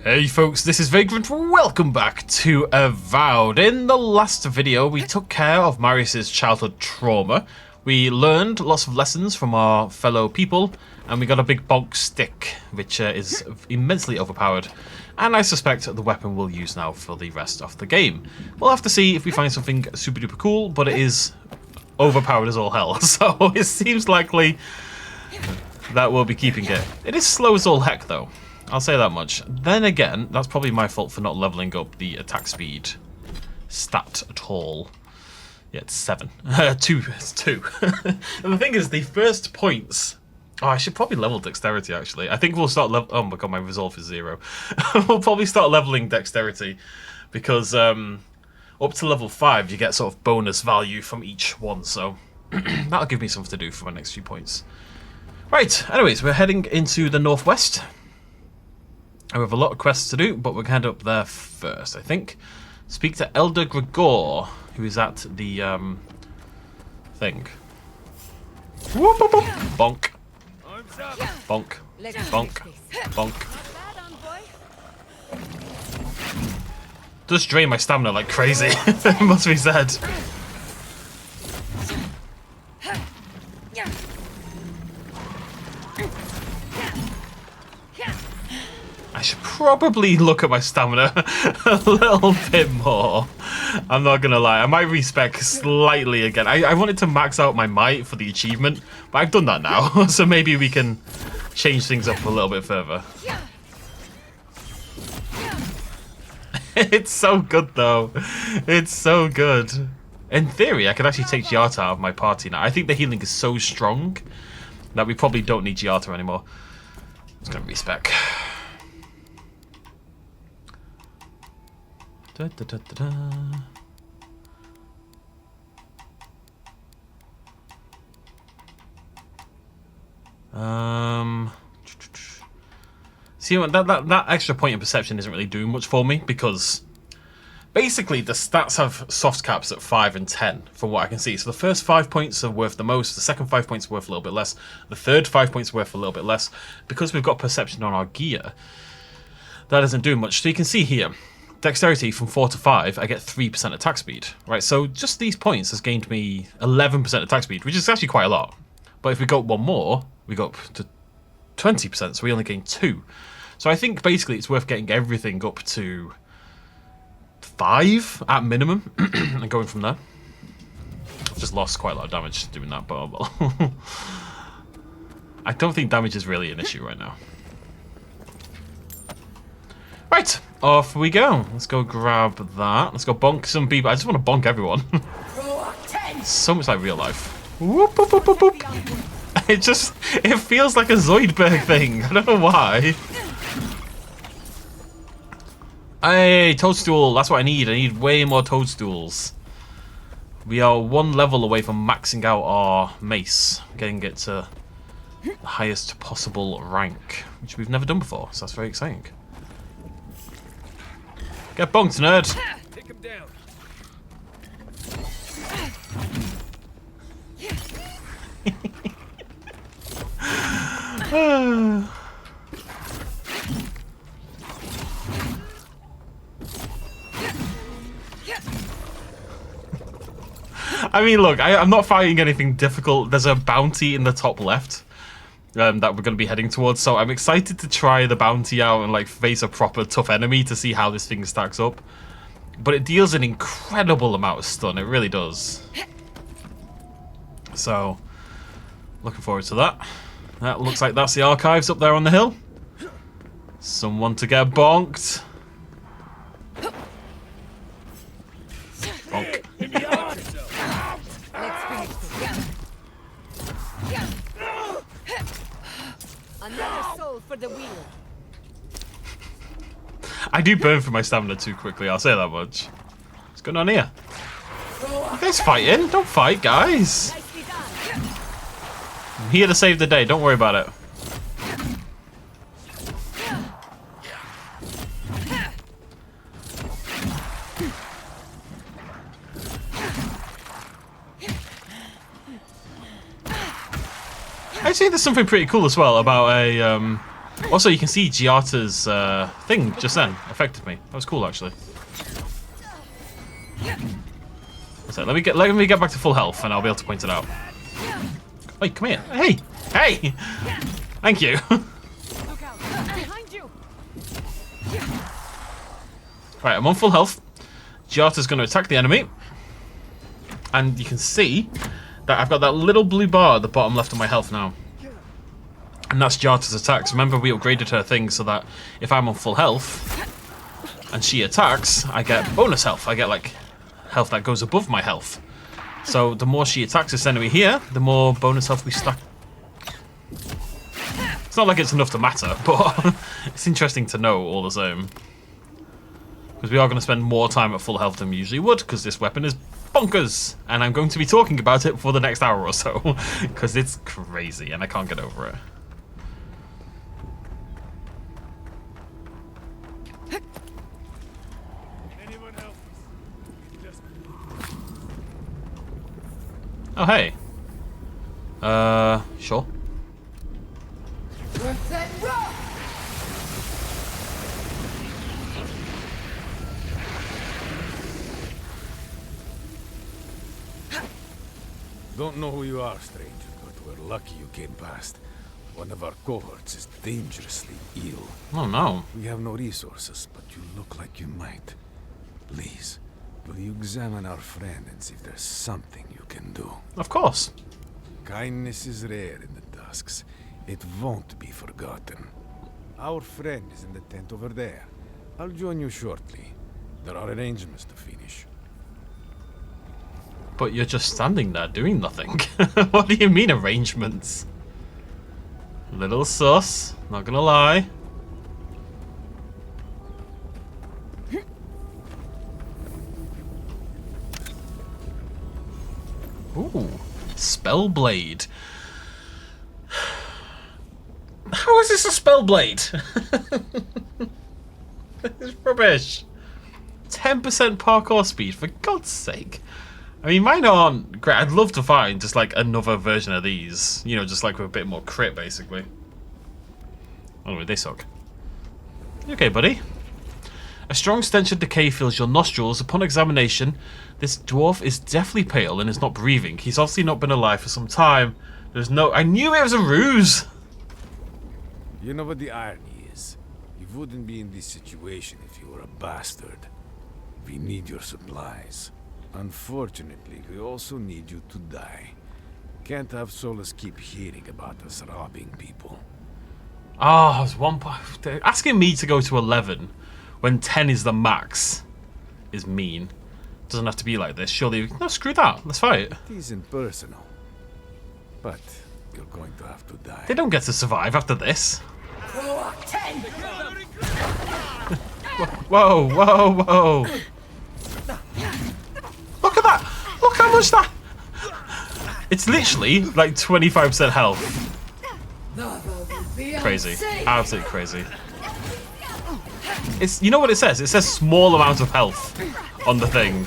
Hey folks, this is Vagrant. Welcome back to Avowed. In the last video, we took care of Marius's childhood trauma. We learned lots of lessons from our fellow people, and we got a big bonk stick, which is immensely overpowered. And I suspect the weapon we'll use now for the rest of the game. We'll have to see if we find something super duper cool, but it is overpowered as all hell. So it seems likely that we'll be keeping it. It is slow as all heck though. I'll say that much. Then again, that's probably my fault for not leveling up the attack speed stat at all. Yeah, it's 7. 2. It's 2. And the thing is, the first points... Oh, I should probably level dexterity, actually. I think we'll start level... Oh my god, my resolve is 0. We'll probably start leveling dexterity, because up to level 5, you get sort of bonus value from each one, so that'll give me something to do for my next few points. Right, anyways, we're heading into the northwest. We have a lot of quests to do, but we're going to head up there first, I think. Speak to Aedyr Gregor, who is at the thing. Whoop, whoop, whoop. Bonk. Bonk. Bonk. Bonk. Does drain my stamina like crazy, it must be said. I should probably look at my stamina a little bit more. I'm not gonna lie, I might respec slightly again. I wanted to max out my might for the achievement, but I've done that now, so maybe we can change things up a little bit further. It's so good though. It's so good. In theory, I could actually take Giata out of my party now. I think the healing is so strong that we probably don't need Giata anymore. I'm just gonna respec. Da, da, da, da, da. See, that extra point in perception isn't really doing much for me, because basically the stats have soft caps at 5 and 10 from what I can see. So the first 5 points are worth the most, the second 5 points are worth a little bit less, the third 5 points are worth a little bit less. Because we've got perception on our gear, that doesn't do much. So you can see here, dexterity from 4 to 5, I get 3% attack speed, right? So just these points has gained me 11% attack speed, which is actually quite a lot. But if we go up one more, we go up to 20%, so we only gain 2. So I think basically it's worth getting everything up to 5 at minimum, and going from there. I've just lost quite a lot of damage doing that, but well. I don't think damage is really an issue right now. Right, off we go. Let's go grab that. Let's go bonk some people. I just want to bonk everyone. So much like real life. Whoop, whoop, whoop, whoop, whoop. It feels like a Zoidberg thing. I don't know why. Hey, toadstool. That's what I need. I need way more toadstools. We are 1 level away from maxing out our mace. Getting it to the highest possible rank, which we've never done before. So that's very exciting. Get bonked, nerd! Take him down. I mean, look, I'm not fighting anything difficult. There's a bounty in the top left that we're going to be heading towards, so I'm excited to try the bounty out and like face a proper tough enemy to see how this thing stacks up. But it deals an incredible amount of stun, it really does. So, looking forward to that. That looks like that's the archives up there on the hill. Someone to get bonked. Bonk. Another soul for the wheel. I do burn through my stamina too quickly, I'll say that much. What's going on here? You guys fighting? Don't fight, guys. I'm here to save the day, don't worry about it. Actually, there's something pretty cool as well about a Also, you can see Giata's thing just then affected me. That was cool, actually. So let me get back to full health, and I'll be able to point it out. Wait, come here. Hey, hey. Thank you. Look out! Behind you! Right, I'm on full health. Giata's going to attack the enemy, and you can see that I've got that little blue bar at the bottom left of my health now. And that's Giata's attacks. Remember, we upgraded her thing so that if I'm on full health and she attacks, I get bonus health. I get, like, health that goes above my health. So the more she attacks this enemy here, the more bonus health we stack. It's not like it's enough to matter, but it's interesting to know all the same. Because we are going to spend more time at full health than we usually would, because this weapon is bonkers. And I'm going to be talking about it for the next hour or so, because it's crazy and I can't get over it. Oh, hey. Sure. Don't know who you are, stranger, but we're lucky you came past. One of our cohorts is dangerously ill. Oh, no. We have no resources, but you look like you might. Please, will you examine our friend and see if there's something you can do? Of course. Kindness is rare in the dusks. It won't be forgotten. Our friend is in the tent over there. I'll join you shortly. There are arrangements to finish. But you're just standing there doing nothing. What do you mean arrangements? Little sus, not gonna lie. Ooh, spell blade. How is this a spell blade? This is rubbish. 10% parkour speed, for God's sake. I mean, mine aren't great. I'd love to find just like another version of these. You know, just like with a bit more crit, basically. Anyway, they suck. You okay, buddy? A strong stench of decay fills your nostrils. Upon examination, this dwarf is deathly pale and is not breathing. He's obviously not been alive for some time. There's no... I knew it was a ruse! You know what the irony is? You wouldn't be in this situation if you were a bastard. We need your supplies. Unfortunately, we also need you to die. Can't have Solus keep hearing about us robbing people. Ah, it's one point. Asking me to go to 11 when 10 is the max is mean. Doesn't have to be like this. Surely, no, screw that. Let's fight. It isn't personal, but you're going to have to die. They don't get to survive after this. Whoa, whoa, whoa. Look at that! Look how much that... It's literally like 25% health. Crazy. Absolutely crazy. It's, you know what it says? It says small amount of health on the thing.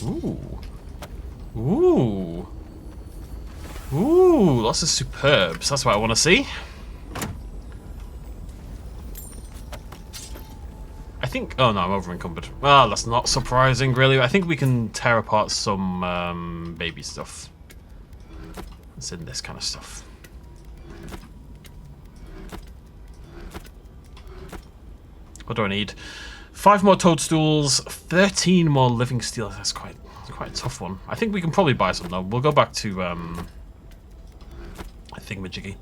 Ooh. Ooh. Ooh, lots of superbs. That's what I want to see. I think... Oh, no, I'm over-encumbered. Well, that's not surprising, really. I think we can tear apart some baby stuff. It's in this kind of stuff. What do I need? 5 more toadstools, 13 more living steel. That's quite a tough one. I think we can probably buy some, though. We'll go back to... I think Majiggy.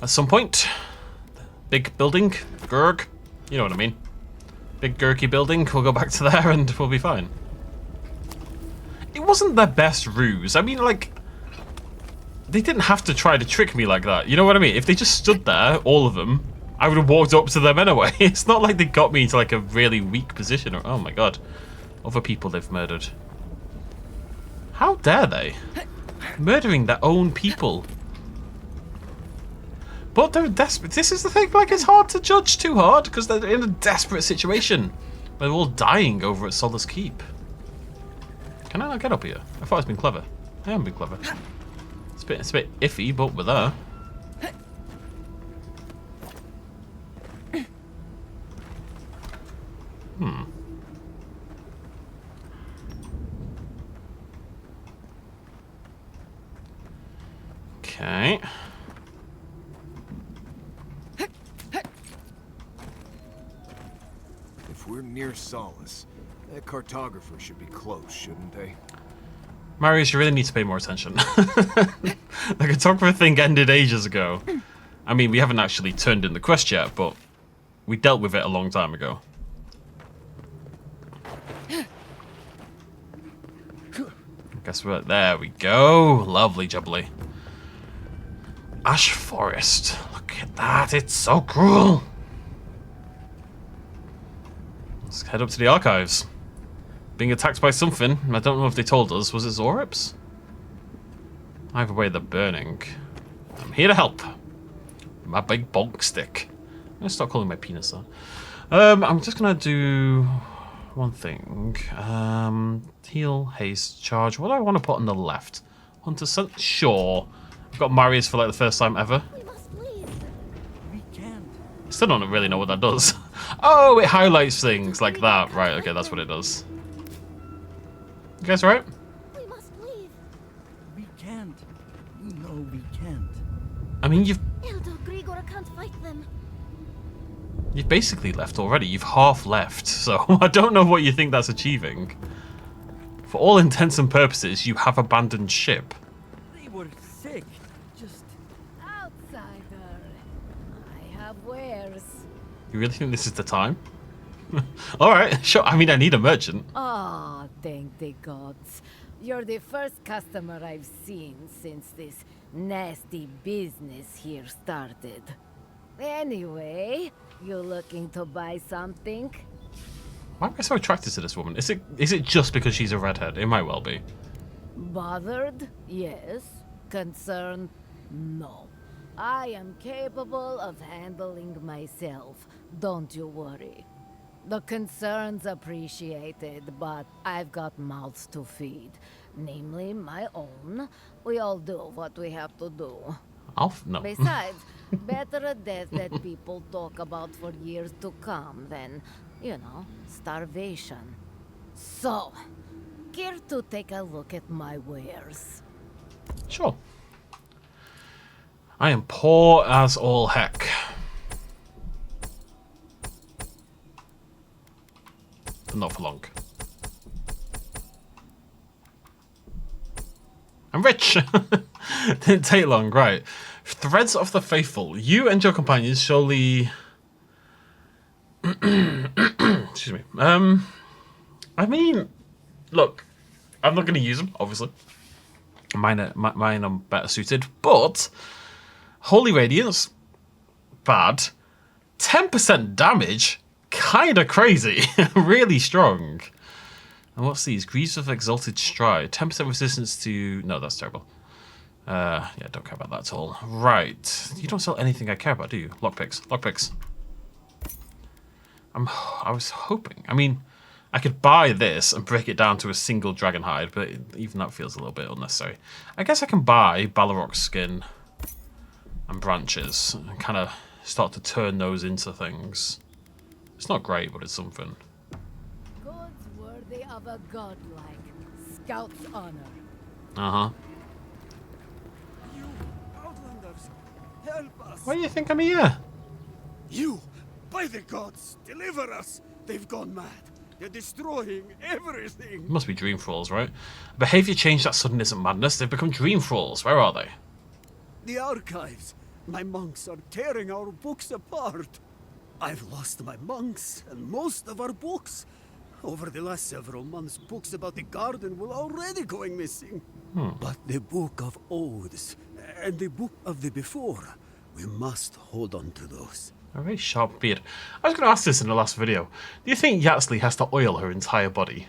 At some point. Big building. Gurg. You know what I mean. Big gurky building. We'll go back to there and we'll be fine. It wasn't their best ruse. I mean, like... They didn't have to try to trick me like that. You know what I mean? If they just stood there, all of them, I would have walked up to them anyway. It's not like they got me into like a really weak position. Or, oh my god. Other people they've murdered. How dare they? Murdering their own people. But they're desperate. This is the thing, like, it's hard to judge too hard because they're in a desperate situation. They're all dying over at Solace Keep. Can I not get up here? I thought I'd been clever. I haven't been clever. It's a bit iffy, but we're there. Okay. If we're near Solace, that cartographer should be close, shouldn't they? Marius, you really need to pay more attention. The cartographer thing ended ages ago. I mean, we haven't actually turned in the quest yet, but we dealt with it a long time ago. Guess what? There we go. Lovely jubbly. Ash Forest. Look at that. It's so cool. Let's head up to the archives. Being attacked by something. I don't know if they told us. Was it Zorips? Either way, they're burning. I'm here to help. My big bonk stick. I'm gonna start calling my penis that. I'm just gonna do one thing. Heal, haste, charge. What do I want to put on the left? Hunter Sun? Sure. I've got Marius for like the first time ever. We must leave. We can't. Still don't really know what that does. Oh, it highlights things like that. Right, okay, that's what it does. You guys alright? We must leave. We can't. You know we can't. I mean, you've Elder Grigor can't fight them. basically left already. You've half left, so I don't know what you think that's achieving. For all intents and purposes, you have abandoned ship. They were sick. Just... Outsider. I have wares. You really think this is the time? Alright, sure. I mean, I need a merchant. Ah, thank the gods. You're the first customer I've seen since this nasty business here started. Anyway, you looking to buy something? Why am I so attracted to this woman? Is it just because she's a redhead? It might well be. Bothered? Yes. Concerned? No. I am capable of handling myself. Don't you worry. The concern's appreciated, but I've got mouths to feed. Namely, my own. We all do what we have to do. No. Besides, better a death that people talk about for years to come than, you know, starvation. So, care to take a look at my wares? Sure. I am poor as all heck. But not for long. I'm rich! Didn't take long, right. Threads of the Faithful. You and your companions surely... Excuse me. I mean, look, I'm not going to use them, obviously. Mine are better suited, but Holy Radiance, bad. 10% damage, kind of crazy. Really strong. And what's these? Greaves of Exalted Stride. 10% resistance to... No, that's terrible. Yeah, don't care about that at all. Right. You don't sell anything I care about, do you? Lockpicks. Lockpicks. I was hoping. I mean, I could buy this and break it down to a single dragon hide, but even that feels a little bit unnecessary. I guess I can buy Balrog's skin and branches and kind of start to turn those into things. It's not great, but it's something. Goods worthy of a godlike scout's honor. Uh-huh. You Outlanders, help us! Why do you think I'm here? You, by the gods, deliver us! They've gone mad. They're destroying everything. It must be dream thralls, right? Behavior change that sudden isn't madness. They've become dream thralls. Where are they? The archives. My monks are tearing our books apart. I've lost my monks and most of our books. Over the last several months, books about the garden were already going missing. But the book of oaths and the book of the before, we must hold on to those. A very sharp beard. I was going to ask this in the last video. Do you think Yatsley has to oil her entire body?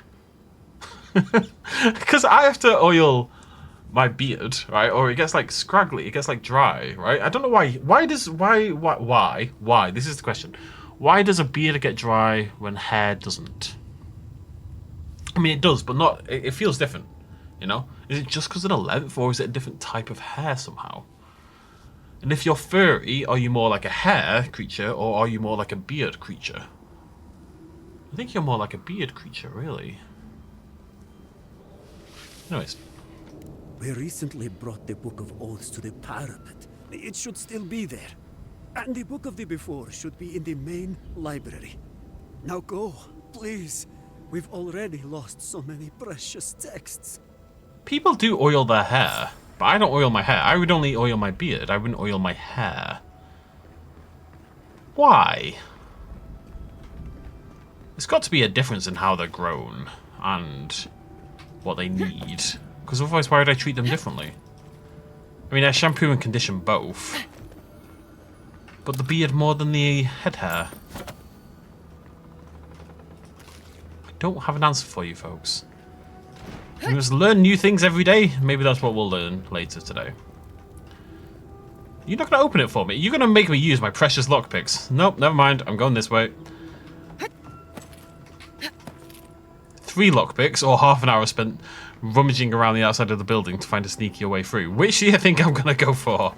Because I have to oil my beard, right? Or it gets like scraggly, it gets like dry, right? I don't know why. Why? This is the question. Why does a beard get dry when hair doesn't? I mean, it does, but not. It feels different, you know? Is it just because of the length, or is it a different type of hair somehow? And if you're furry, are you more like a hair creature, or are you more like a beard creature? I think you're more like a beard creature, really. Anyways. We recently brought the Book of Oaths to the parapet. It should still be there. And the Book of the Before should be in the main library. Now go, please. We've already lost so many precious texts. People do oil their hair, but I don't oil my hair. I would only oil my beard. I wouldn't oil my hair. Why? There's got to be a difference in how they're grown and what they need. Because otherwise, why would I treat them differently? I mean, I shampoo and condition both. But the beard more than the head hair. I don't have an answer for you, folks. We must learn new things every day. Maybe that's what we'll learn later today. You're not going to open it for me. You're going to make me use my precious lockpicks. Nope, never mind. I'm going this way. 3 lockpicks, or half an hour spent rummaging around the outside of the building to find a sneakier way through. Which do you think I'm going to go for?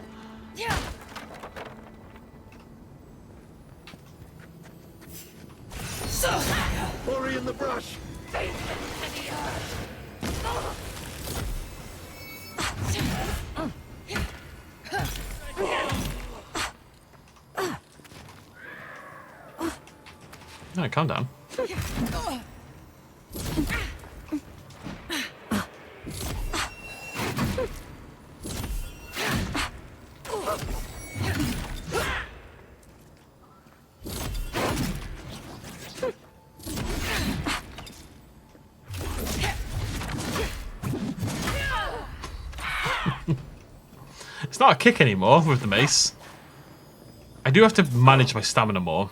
Hurry in the brush! No, calm down. It's not a kick anymore with the mace. I do have to manage my stamina more.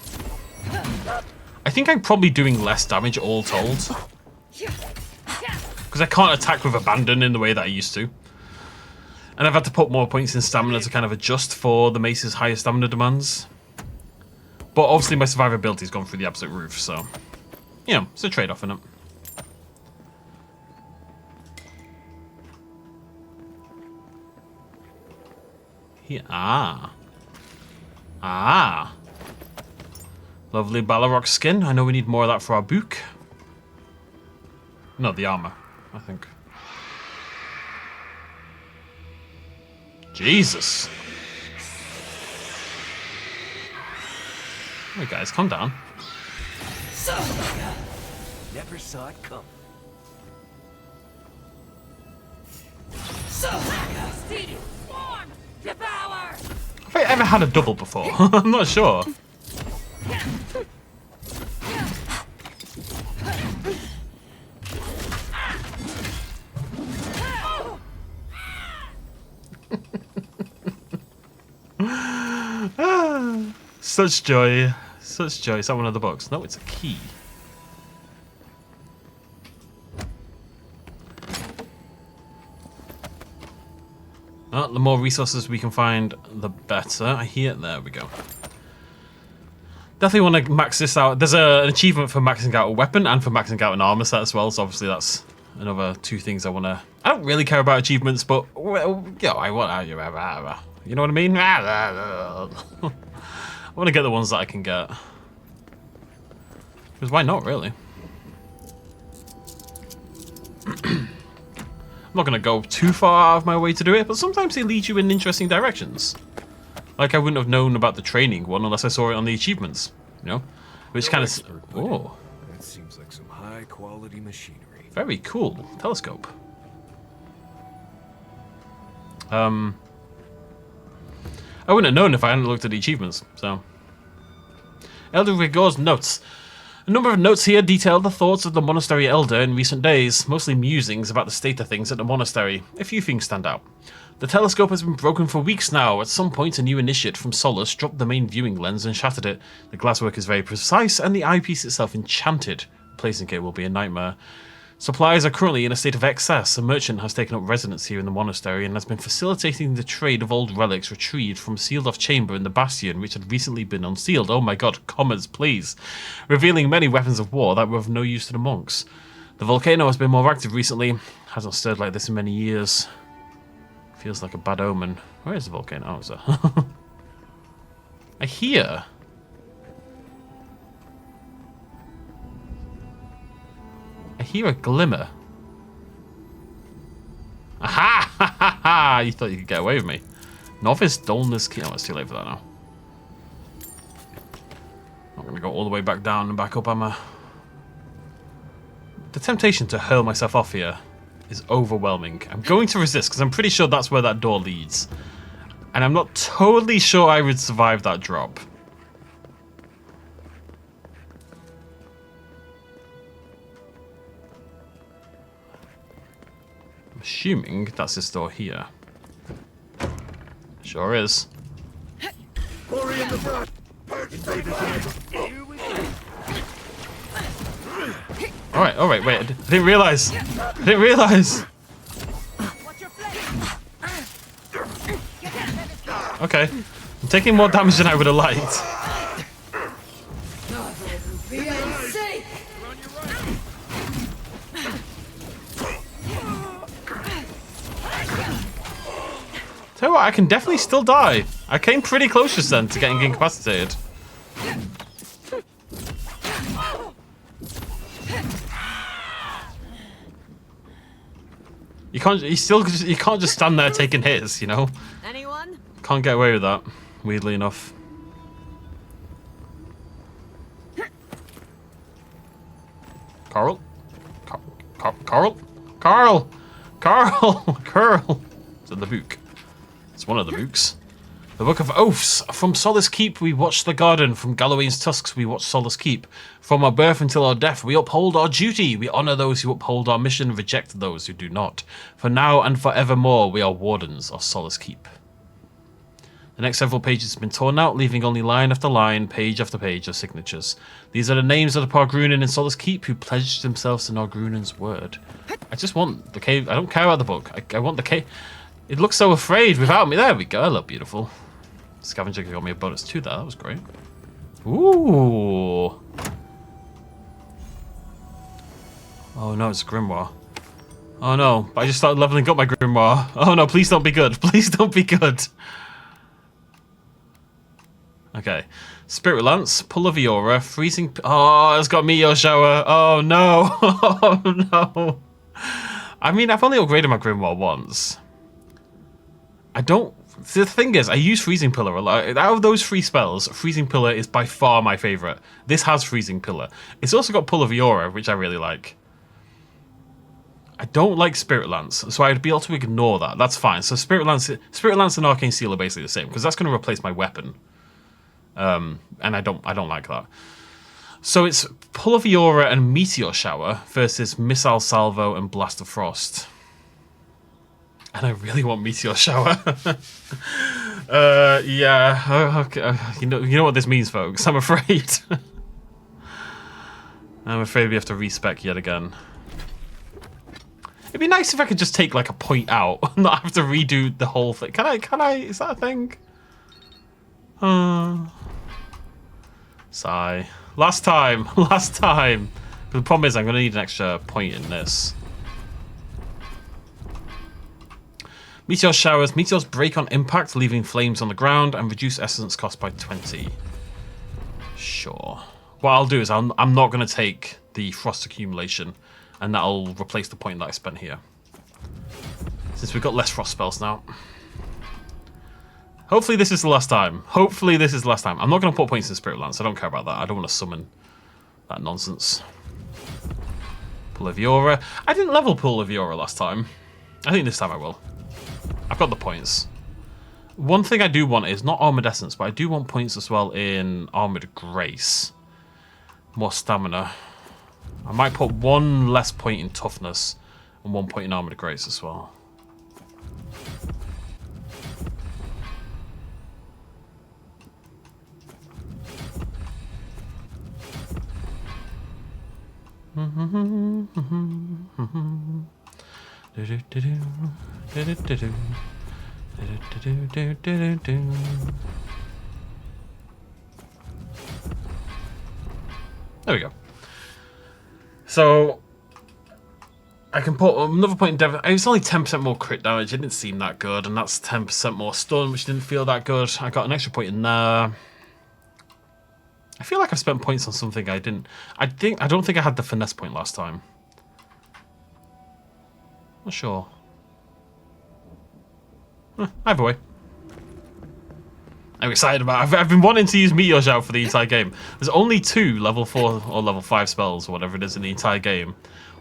I think I'm probably doing less damage all told. Because I can't attack with abandon in the way that I used to. And I've had to put more points in stamina to kind of adjust for the mace's higher stamina demands. But obviously my survivability's gone through the absolute roof, so... You know, it's a trade-off, isn't it? Here. Ah. Lovely Balrog skin. I know we need more of that for our book. No, the armor, I think. Jesus. Hey guys, calm down. Never saw it come. Have I ever had a double before? I'm not sure. Such joy. Such joy. Is that one of the books? No, it's a key. Well, the more resources we can find, the better. I hear. There we go. Definitely want to max this out. There's an achievement for maxing out a weapon and for maxing out an armor set as well. So obviously that's another 2 things I want to. I don't really care about achievements, but well, yeah, I want. You know what I mean? I want to get the ones that I can get. Because why not, really? I'm not going to go too far out of my way to do it, but sometimes they lead you in interesting directions. Like I wouldn't have known about the training one unless I saw it on the achievements, you know? Which kind of... Oh. That seems like some high-quality machinery. Very cool. Telescope. I wouldn't have known if I hadn't looked at the achievements, so... Elder Rigor's notes. A number of notes here detail the thoughts of the monastery elder in recent days, mostly musings about the state of things at the monastery. A few things stand out. The telescope has been broken for weeks now. At some point, a new initiate from Solus dropped the main viewing lens and shattered it. The glasswork is very precise, and the eyepiece itself enchanted. Replacing it will be a nightmare. Supplies are currently in a state of excess. A merchant has taken up residence here in the monastery and has been facilitating the trade of old relics retrieved from a sealed-off chamber in the bastion, which had recently been unsealed. Oh my god, comments, please. Revealing many weapons of war that were of no use to the monks. The volcano has been more active recently. Hasn't stirred like this in many years. Feels like a bad omen. Where is the volcano? Oh, it's there. I hear... I hear a glimmer. Aha! Ha ha ha! You thought you could get away with me. Novice dullness key. Oh, it's too late for that now. I'm gonna go all the way back down and back up, am I? The temptation to hurl myself off here is overwhelming. I'm going to resist because I'm pretty sure that's where that door leads. And I'm not totally sure I would survive that drop. Assuming that's this door here. Sure is. Alright, wait. I didn't realise. Okay. I'm taking more damage than I would have liked. Tell you what, I can definitely still die. I came pretty close just then to getting incapacitated. You can't just stand there taking hits, you know? Anyone? Can't get away with that, weirdly enough. Carl? Carl! Is it the book? It's one of the books. The Book of Oaths. From Solace Keep we watch the garden. From Galloway's tusks we watch Solace Keep. From our birth until our death we uphold our duty. We honour those who uphold our mission, reject those who do not. For now and forevermore we are wardens of Solace Keep. The next several pages have been torn out, leaving only line after line, page after page of signatures. These are the names of the Pargrunen in Solace Keep who pledged themselves to Nargrunen's word. I just want the cave. I don't care about the book. I want the cave. It looks so afraid without me. There we go. I look beautiful. Scavenger got me a bonus to that. That was great. Ooh. Oh no, it's a grimoire. Oh no, I just started leveling up my grimoire. Oh no, please don't be good. Please don't be good. Okay. Spirit Lance, Pull of Eora, Freezing... Oh, it's got Meteor Shower. Oh no. Oh no. I mean, I've only upgraded my grimoire once. I don't... The thing is, I use Freezing Pillar a lot. Out of those 3 spells, Freezing Pillar is by far my favourite. This has Freezing Pillar. It's also got Pull of Eora, which I really like. I don't like Spirit Lance, so I'd be able to ignore that. That's fine. So Spirit Lance and Arcane Seal are basically the same, because that's going to replace my weapon. And I don't like that. So it's Pull of Eora and Meteor Shower versus Missile Salvo and Blast of Frost. And I really want Meteor Shower. Yeah. Okay. You know what this means, folks. I'm afraid. I'm afraid we have to respec yet again. It'd be nice if I could just take like a point out and not have to redo the whole thing. Can I? Is that a thing? Sigh. Last time. But the problem is I'm going to need an extra point in this. Meteor showers. Meteors break on impact, leaving flames on the ground and reduce essence cost by 20. Sure. What I'll do is I'm not going to take the frost accumulation, and that'll replace the point that I spent here. Since we've got less frost spells now. Hopefully this is the last time. I'm not going to put points in Spirit Lance. I don't care about that. I don't want to summon that nonsense. Pull of Eora. I didn't level Pull of Eora last time. I think this time I will. I've got the points. One thing I do want is not Armored Essence, but I do want points as well in Armored Grace. More stamina. I might put 1 less point in Toughness and 1 point in Armored Grace as well. There we go. So I can put another point in depth. It's only 10% more crit damage. It didn't seem that good, and that's 10% more stun, which didn't feel that good. I got an extra point in there. I feel like I've spent points on something I didn't. I don't think I had the finesse point last time. Not sure. Either way. I'm excited about it. I've been wanting to use Meteor Shower for the entire game. There's only 2 level 4 or level 5 spells, or whatever it is, in the entire game.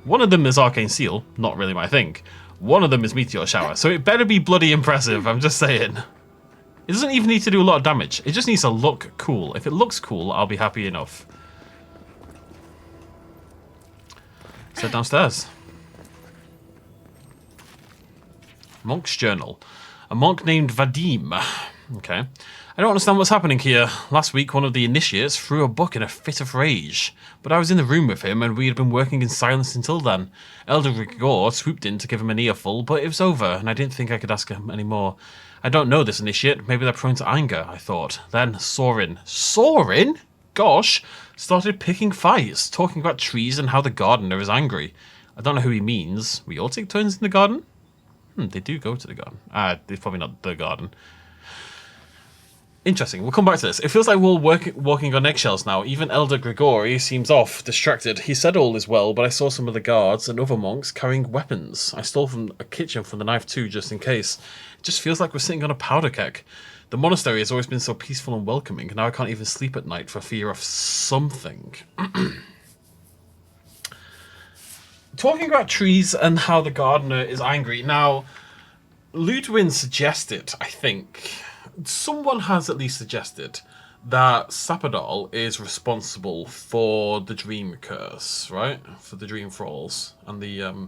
One of them is Arcane Seal, not really my thing. One of them is Meteor Shower, so it better be bloody impressive, I'm just saying. It doesn't even need to do a lot of damage. It just needs to look cool. If it looks cool, I'll be happy enough. Let's head downstairs. Monk's Journal. A monk named Vadim. Okay. I don't understand what's happening here. Last week, one of the initiates threw a book in a fit of rage. But I was in the room with him, and we had been working in silence until then. Elder Rigor swooped in to give him an earful, but it was over, and I didn't think I could ask him any more. I don't know this initiate. Maybe they're prone to anger, I thought. Then Sorin. Sorin? Gosh! Started picking fights, talking about trees and how the gardener is angry. I don't know who he means. We all take turns in the garden? They do go to the garden. It's probably not the garden. Interesting. We'll come back to this. It feels like we're walking on eggshells now. Even Elder Grigori seems off, distracted. He said all is well, but I saw some of the guards and other monks carrying weapons. I stole from a kitchen from the knife too, just in case. It just feels like we're sitting on a powder keg. The monastery has always been so peaceful and welcoming, and now I can't even sleep at night for fear of something. Talking about trees and how the gardener is angry. Now, Ludwin suggested, I think, someone has at least suggested that Sapadol is responsible for the dream curse, right? For the dream thralls and the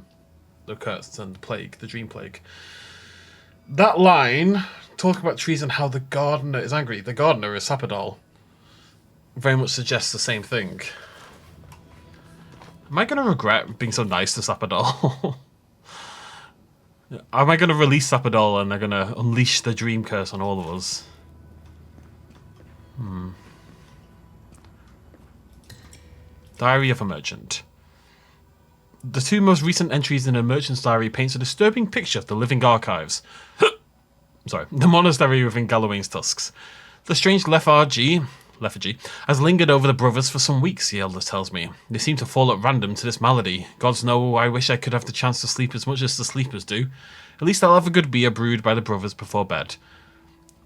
curse and the plague, the dream plague. That line, talking about trees and how the gardener is angry. The gardener is Sapadol. Very much suggests the same thing. Am I going to regret being so nice to Sapadol? Am I going to release Sapadol and they're going to unleash the dream curse on all of us? Diary of a Merchant. The 2 most recent entries in a merchant's diary paints a disturbing picture of the living archives. Sorry, the monastery within Gallowayne's tusks. The strange lethargy has lingered over the brothers for some weeks, the elder tells me. They seem to fall at random to this malady. Gods know I wish I could have the chance to sleep as much as the sleepers do. At least I'll have a good beer brewed by the brothers before bed.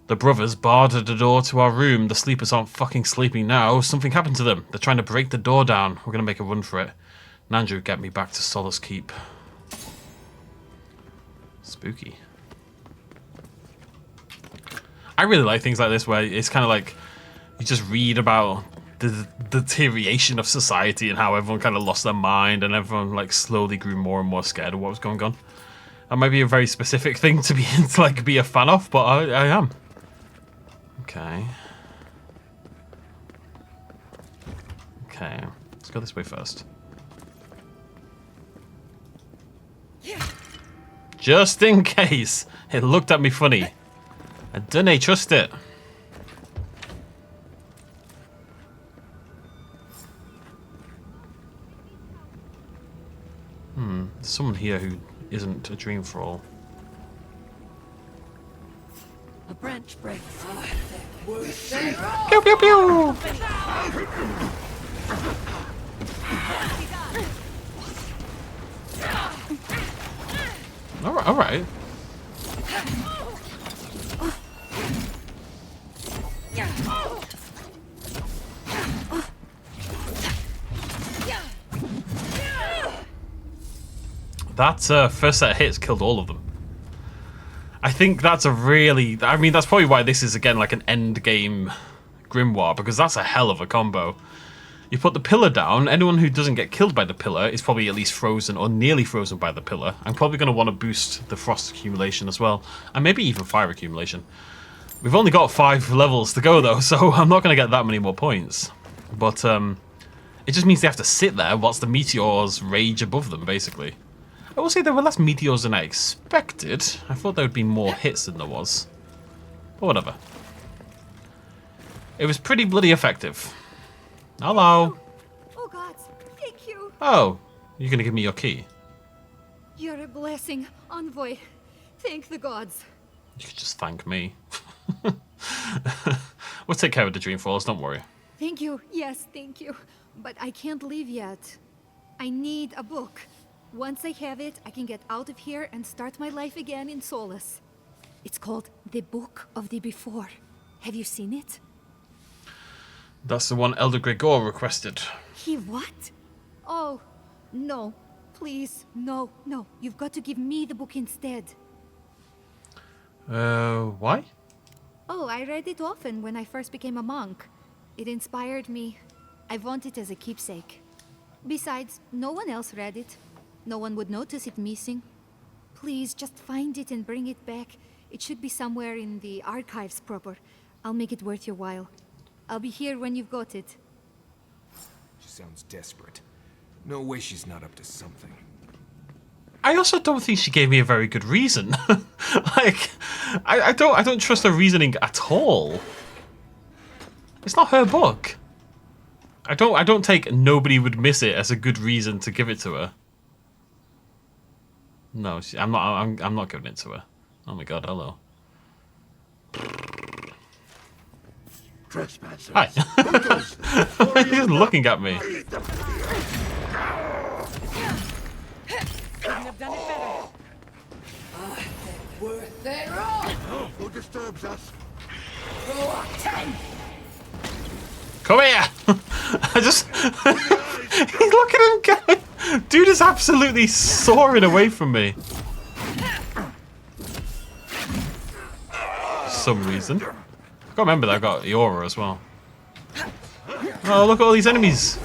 The brothers barred at the door to our room. The sleepers aren't fucking sleeping now. Something happened to them. They're trying to break the door down. We're going to make a run for it. Nandrew, get me back to Solace Keep. Spooky. I really like things like this where it's kind of like you just read about the deterioration of society and how everyone kind of lost their mind and everyone like slowly grew more and more scared of what was going on. That might be a very specific thing to be to like be a fan of, but I am. Okay. Okay. Let's go this way first. Just in case it looked at me funny. I dunno trust it. There's someone here who isn't a dream thrall. A branch breaks. Pew pew pew! All right. That first set of hits killed all of them. I think that's a really... I mean, that's probably why this is, again, like an end game Grimoire, because that's a hell of a combo. You put the pillar down, anyone who doesn't get killed by the pillar is probably at least frozen or nearly frozen by the pillar. I'm probably going to want to boost the frost accumulation as well, and maybe even fire accumulation. We've only got 5 levels to go, though, so I'm not going to get that many more points. But It just means they have to sit there whilst the meteors rage above them, basically. I will say there were less meteors than I expected. I thought there would be more hits than there was. But whatever. It was pretty bloody effective. Hello. Oh gods, thank you. Oh, you're going to give me your key? You're a blessing, envoy. Thank the gods. You could just thank me. We'll take care of the Dreamfalls, don't worry. Thank you, yes, thank you. But I can't leave yet. I need a book. Once I have it, I can get out of here and start my life again in Solace. It's called The Book of the Before. Have you seen it? That's the one Elder Gregor requested. He what? Oh, no. Please, no, no. You've got to give me the book instead. Why? Oh, I read it often when I first became a monk. It inspired me. I want it as a keepsake. Besides, no one else read it. No one would notice it missing. Please, just find it and bring it back. It should be somewhere in the archives proper. I'll make it worth your while. I'll be here when you've got it. She sounds desperate. No way she's not up to something. I also don't think she gave me a very good reason. Like, I don't trust her reasoning at all. It's not her book. I don't take nobody would miss it as a good reason to give it to her. No, I'm not giving it to her. Oh my god, hello. Trespassers. Hi. He's looking at me. Couldn't have done it better. Worth their all. Who disturbs us? Come here! I just... Look at him go! Dude is absolutely soaring away from me. For some reason. I can't remember that I got Eora as well. Oh, look at all these enemies.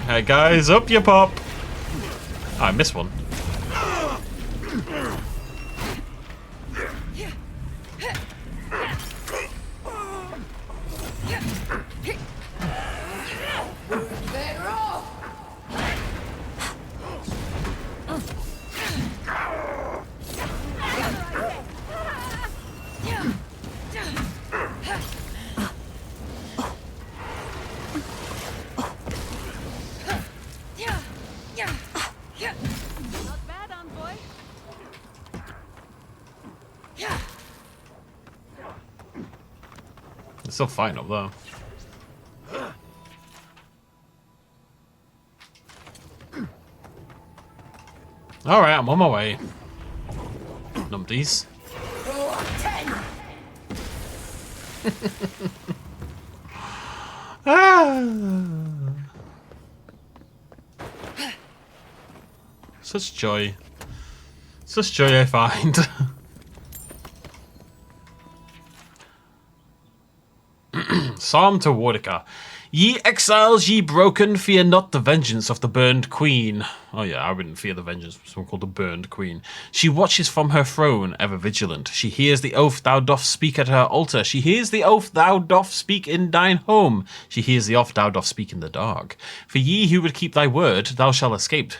Hey guys, up you pop. Oh, I missed one. Not bad, envoy. It's still fine up there. Alright, I'm on my way. Numpties. Such joy. Such joy I find. Psalm to Wardica. Ye exiles, ye broken, fear not the vengeance of the burned queen. Oh yeah, I wouldn't fear the vengeance of someone called the burned queen. She watches from her throne, ever vigilant. She hears the oath thou dost speak at her altar. She hears the oath thou dost speak in thine home. She hears the oath thou dost speak in the dark. For ye who would keep thy word, thou shalt escape.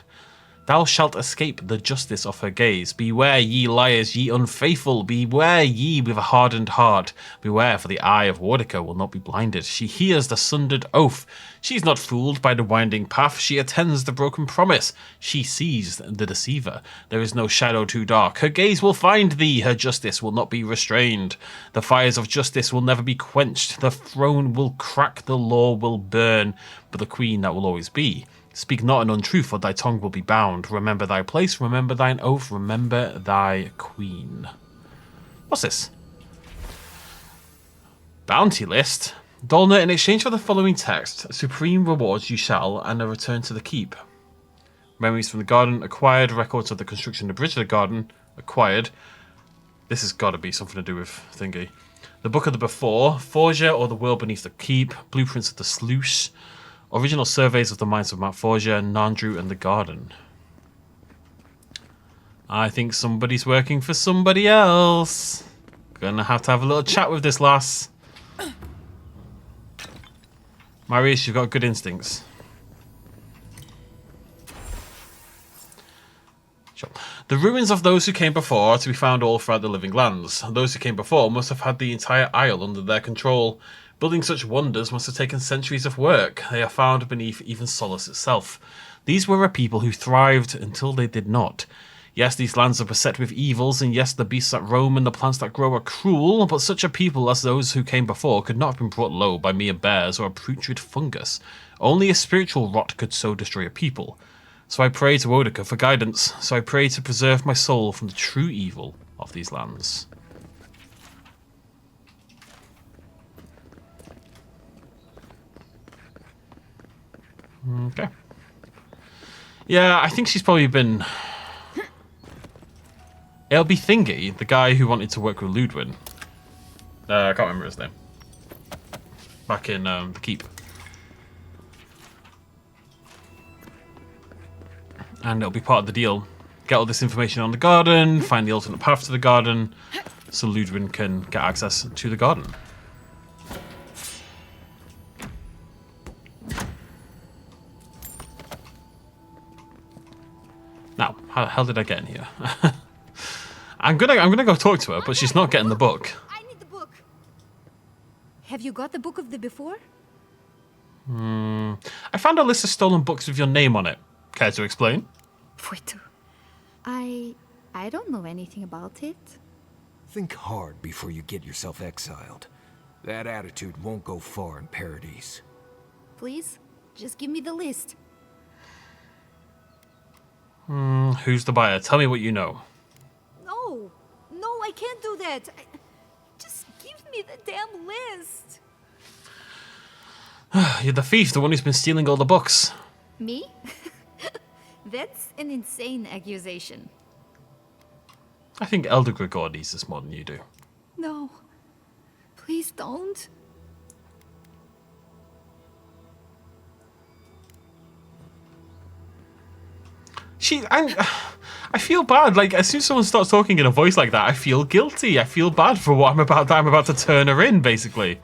Thou shalt escape the justice of her gaze. Beware, ye liars, ye unfaithful. Beware, ye with a hardened heart. Beware, for the eye of Wardica will not be blinded. She hears the sundered oath. She is not fooled by the winding path. She attends the broken promise. She sees the deceiver. There is no shadow too dark. Her gaze will find thee. Her justice will not be restrained. The fires of justice will never be quenched. The throne will crack, the law will burn. But the queen that will always be. Speak not an untruth, or thy tongue will be bound. Remember thy place, remember thine oath, remember thy queen. What's this? Bounty list. Dolna, in exchange for the following text, supreme rewards you shall, and a return to the keep. Memories from the garden acquired, records of the construction of the bridge of the garden acquired. This has got to be something to do with thingy. The book of the before, Forgia or the world beneath the keep, blueprints of the sluice. Original surveys of the mines of Mount Forgia, Nandru, and the garden. I think somebody's working for somebody else. Gonna have to have a little chat with this lass. Marius, you've got good instincts. Sure. The ruins of those who came before are to be found all throughout the living lands. Those who came before must have had the entire isle under their control. Building such wonders must have taken centuries of work. They are found beneath even Solace itself. These were a people who thrived until they did not. Yes, these lands are beset with evils, and yes, the beasts that roam and the plants that grow are cruel, but such a people as those who came before could not have been brought low by mere bears or a putrid fungus. Only a spiritual rot could so destroy a people. So I pray to Boudica for guidance, so I pray to preserve my soul from the true evil of these lands. Okay. Yeah, I think she's probably been... It'll be Thingy, the guy who wanted to work with Ludwin. I can't remember his name. Back in the Keep. And it'll be part of the deal. Get all this information on the garden, find the alternate path to the garden, so Ludwin can get access to the garden. Now, how the hell did I get in here? I'm gonna go talk to her, but she's not getting the book. I need the book. Have you got the book of the before? I found a list of stolen books with your name on it. Care to explain? I don't know anything about it. Think hard before you get yourself exiled. That attitude won't go far in Paradise. Please, just give me the list. Who's the buyer? Tell me what you know. No, I can't do that. Just give me the damn list. You're the thief, the one who's been stealing all the books. Me? That's an insane accusation. I think Elder Grigor needs this more than you do. No. Please don't. I feel bad. Like, as soon as someone starts talking in a voice like that, I feel guilty. I feel bad for what I'm about to turn her in, basically.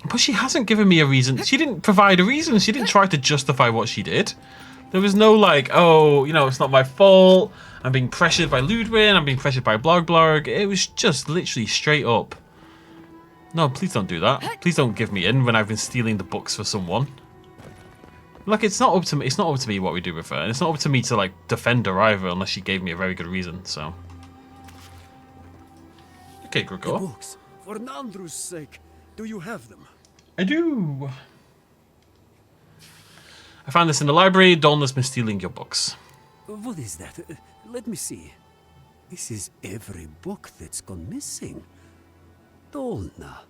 But she hasn't given me a reason. She didn't provide a reason. She didn't try to justify what she did. There was no like, oh, you know, it's not my fault. I'm being pressured by Ludwin. I'm being pressured by Blog. It was just literally straight up. No, please don't do that. Please don't give me in when I've been stealing the books for someone. Like, it's not up to me. It's not up to me what we do with her, and it's not up to me to like defend her either, unless she gave me a very good reason. So, okay, The Grigor. books. For Nandru's sake, do you have them? I do. I found this in the library. Dolna's been stealing your books. What is that? Let me see. This is every book that's gone missing. Dolna,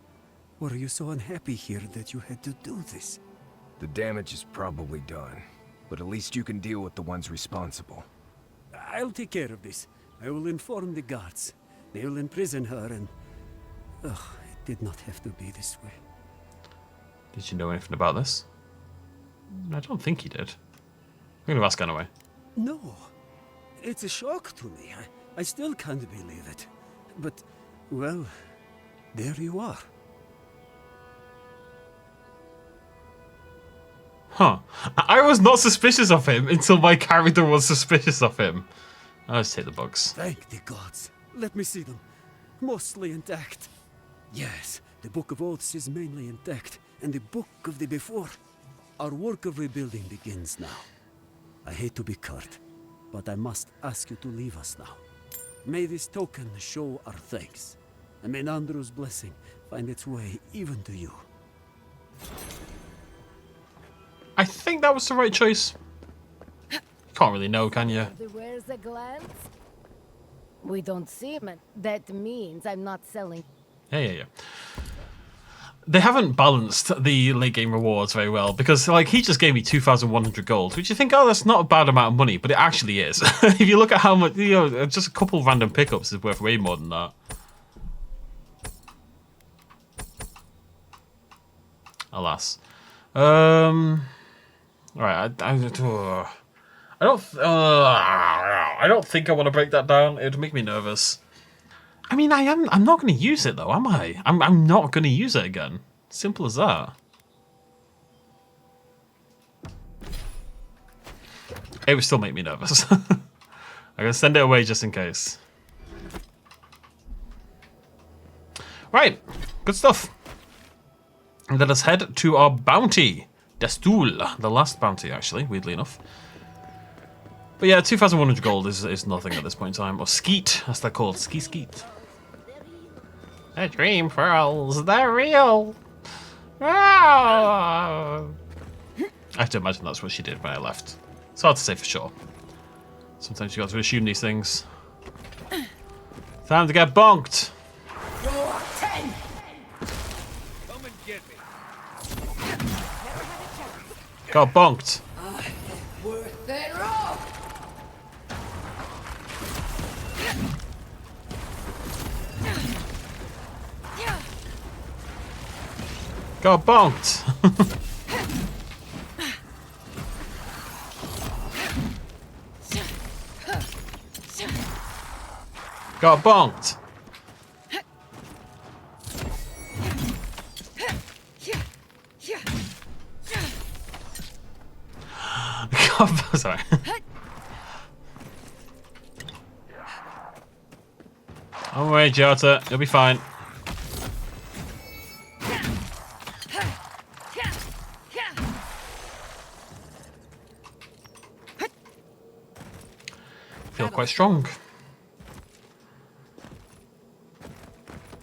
were you so unhappy here that you had to do this? The damage is probably done, but at least you can deal with the ones responsible. I'll take care of this. I will inform the guards. They will imprison her and... Ugh, it did not have to be this way. Did you know anything about this? I don't think he did. I'm going to ask anyway. No. It's a shock to me. I still can't believe it. But, well, there you are. Huh. I was not suspicious of him until my character was suspicious of him. I'll just take the books. Thank the gods. Let me see them. Mostly intact. Yes, the Book of Oaths is mainly intact, and the Book of the Before. Our work of rebuilding begins now. I hate to be curt, but I must ask you to leave us now. May this token show our thanks, and may Nandru's blessing find its way even to you. I think that was the right choice. You can't really know, can you? Where's a glance? We don't see him. That means I'm not selling. Yeah. They haven't balanced the late game rewards very well because, like, he just gave me 2,100 gold, which you think, oh, that's not a bad amount of money, but it actually is. If you look at how much, you know, just a couple random pickups is worth way more than that. Alas. Alright, I don't think I want to break that down. It would make me nervous. I mean, I'm not going to use it though, am I? I'm not going to use it again. Simple as that. it would still make me nervous. I'm gonna send it away just in case. Right, good stuff. And let us head to our bounty. Destul, the last bounty, actually, weirdly enough. But yeah, 2,100 gold is nothing at this point in time. Or skeet, as they're called. Skeet. The dream pearls, they're real. Ah! I have to imagine that's what she did when I left. It's hard to say for sure. Sometimes you got to assume these things. Time to get bonked. Come and get me. Got bonked. Worth it all. Got bonked. Got bonked. God, sorry. Don't worry, Jota. You'll be fine. Feel quite strong.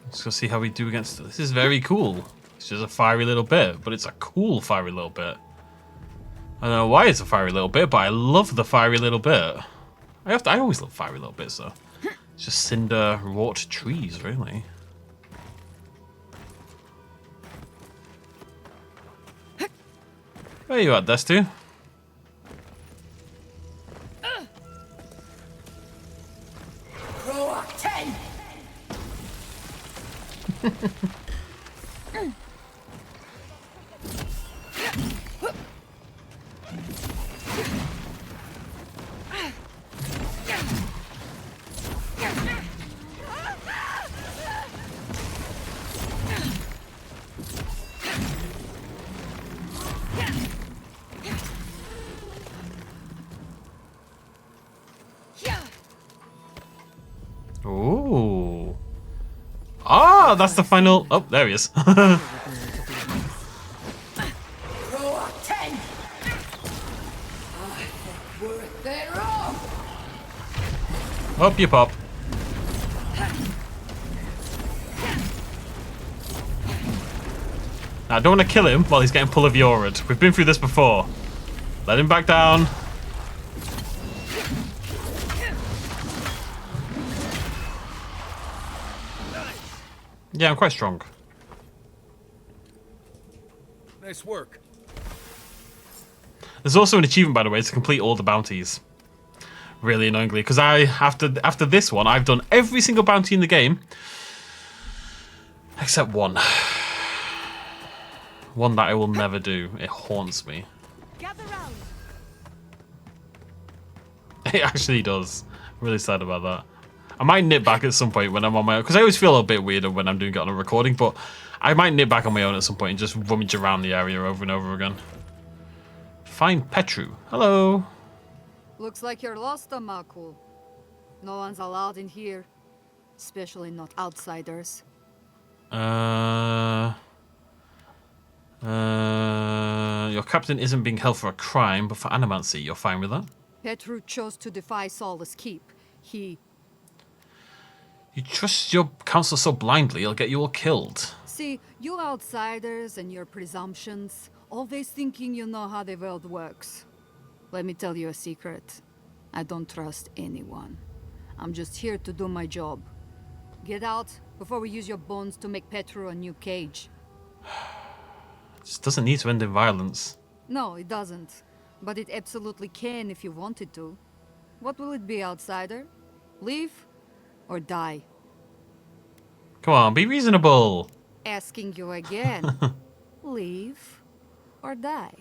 Let's go see how we do against it. This is very cool. It's just a fiery little bit, but it's a cool fiery little bit. I don't know why it's a fiery little bit, but I love the fiery little bit. I always love fiery little bits, though. It's just cinder wrought trees, really. Where are you at, Destu? Row 10. Ooh. Ah, that's the final. Oh, there he is. Row 10. Worth it all. Up you pop. Now, I don't want to kill him while he's getting pull of Eora. We've been through this before. Let him back down. Yeah, I'm quite strong. Nice work. There's also an achievement, by the way, to complete all the bounties. Really annoyingly, because after this one, I've done every single bounty in the game except one. One that I will never do. It haunts me. Gather round. It actually does. I'm really sad about that. I might nip back at some point when I'm on my own, because I always feel a bit weirder when I'm doing it on a recording, but I might nip back on my own at some point and just rummage around the area over and over again. Find Petru. Hello. Looks like you're lost, Amaku. No one's allowed in here. Especially not outsiders. Your captain isn't being held for a crime, but for animancy. You're fine with that? Petru chose to defy Solace Keep. You trust your counsel so blindly, it'll get you all killed. See, you outsiders and your presumptions, always thinking you know how the world works. Let me tell you a secret. I don't trust anyone. I'm just here to do my job. Get out before we use your bones to make Petru a new cage. It just doesn't need to end in violence. No, it doesn't. But it absolutely can if you wanted to. What will it be, outsider? Leave or die? Come on, be reasonable. Asking you again. Leave or die?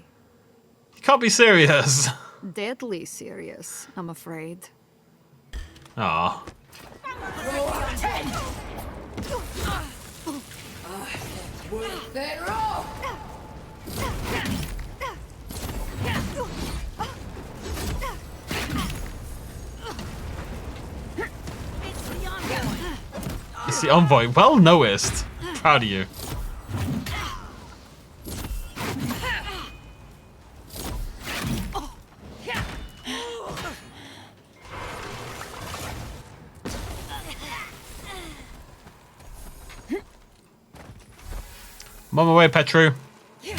You can't be serious. Deadly serious, I'm afraid. Aw. Worth it all. It's the envoy. Well noticed. Proud of you. I'm on my way, Petru. They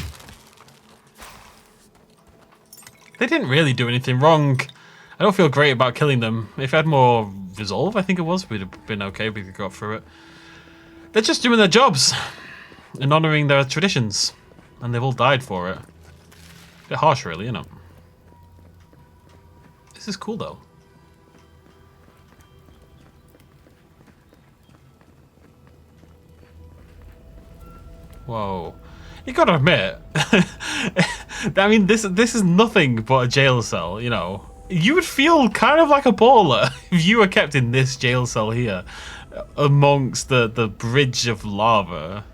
didn't really do anything wrong. I don't feel great about killing them. If I had more resolve, I think it was, we'd have been okay. We could go through it. They're just doing their jobs and honouring their traditions. And they've all died for it. A bit harsh, really, isn't it? This is cool, though. Whoa. You gotta admit, I mean, this is nothing but a jail cell, you know. You would feel kind of like a baller if you were kept in this jail cell here, amongst the bridge of lava.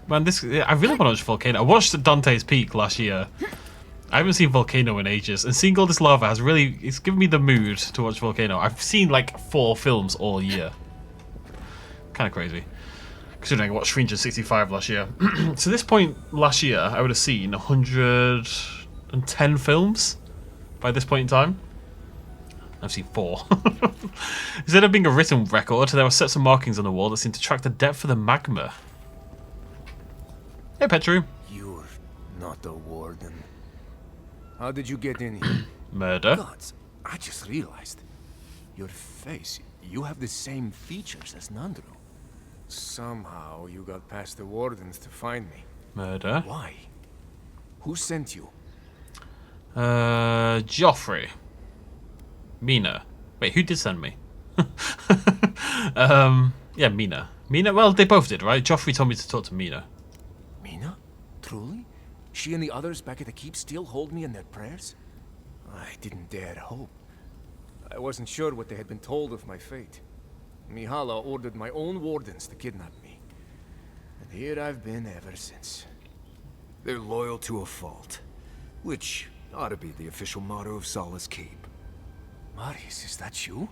Man, I really want to watch Volcano. I watched Dante's Peak last year. I haven't seen Volcano in ages, and seeing all this lava it's given me the mood to watch Volcano. I've seen like 4 films all year. Kind of crazy. Considering I watched 365 last year. To this point last year, I would have seen 110 films by this point in time. I've seen 4. Instead of being a written record, there were sets of markings on the wall that seemed to track the depth of the magma. Hey, Petru. You're not a warden. How did you get in here? Murder. Gods, I just realized. Your face, you have the same features as Nandru. Somehow you got past the wardens to find me. Murder. Why? Who sent you? Joffrey. Mina. Wait, who did send me? Yeah, Mina. Mina, well, they both did, right? Joffrey told me to talk to Mina. Mina? Truly? She and the others back at the keep still hold me in their prayers? I didn't dare hope. I wasn't sure what they had been told of my fate. Mihala ordered my own wardens to kidnap me. And here I've been ever since. They're loyal to a fault, which ought to be the official motto of Solace Keep. Marius, is that you?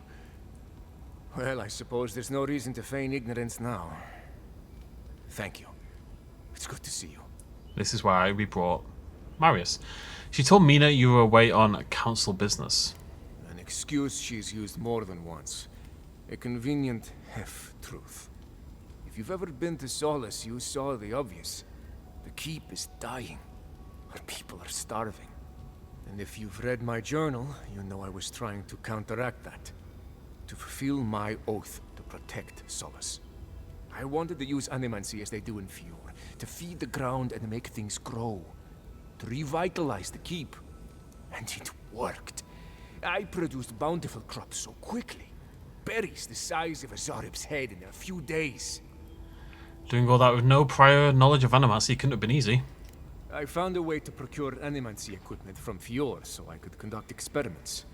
Well, I suppose there's no reason to feign ignorance now. Thank you. It's good to see you. This is why we brought Marius. She told Mina you were away on council business. An excuse she's used more than once. A convenient half-truth. If you've ever been to Solace, you saw the obvious. The keep is dying. Our people are starving. And if you've read my journal, you know I was trying to counteract that. To fulfill my oath to protect Solace. I wanted to use animancy as they do in Fjord. To feed the ground and make things grow. To revitalize the keep. And it worked. I produced bountiful crops so quickly. Berries the size of a Zarib's head in a few days. Doing all that with no prior knowledge of animacy couldn't have been easy. I found a way to procure animancy equipment from Fjord so I could conduct experiments.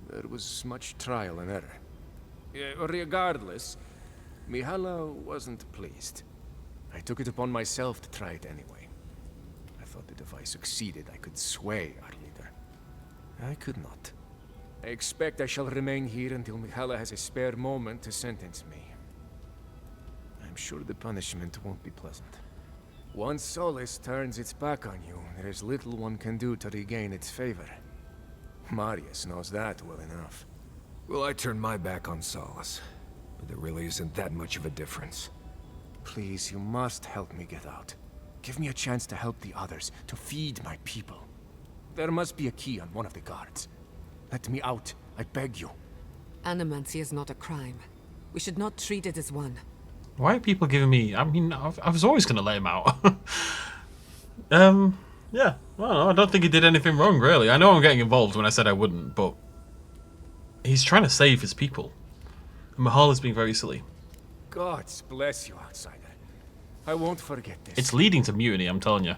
There was much trial and error. Regardless, Mihala wasn't pleased. I took it upon myself to try it anyway. I thought that if I succeeded, I could sway our leader. I could not. I expect I shall remain here until Mihala has a spare moment to sentence me. I'm sure the punishment won't be pleasant. Once Solace turns its back on you, there is little one can do to regain its favor. Marius knows that well enough. Well, I turned my back on Solace, but there really isn't that much of a difference. Please, you must help me get out. Give me a chance to help the others, to feed my people. There must be a key on one of the guards. Let me out, I beg you. Animancy is not a crime. We should not treat it as one. Why are people giving me... I mean, I was always going to let him out. Yeah. Well, I don't think he did anything wrong, really. I know I'm getting involved when I said I wouldn't, but... he's trying to save his people. And Mahal is being very silly. God bless you, outsider. I won't forget this. It's leading to mutiny, I'm telling you.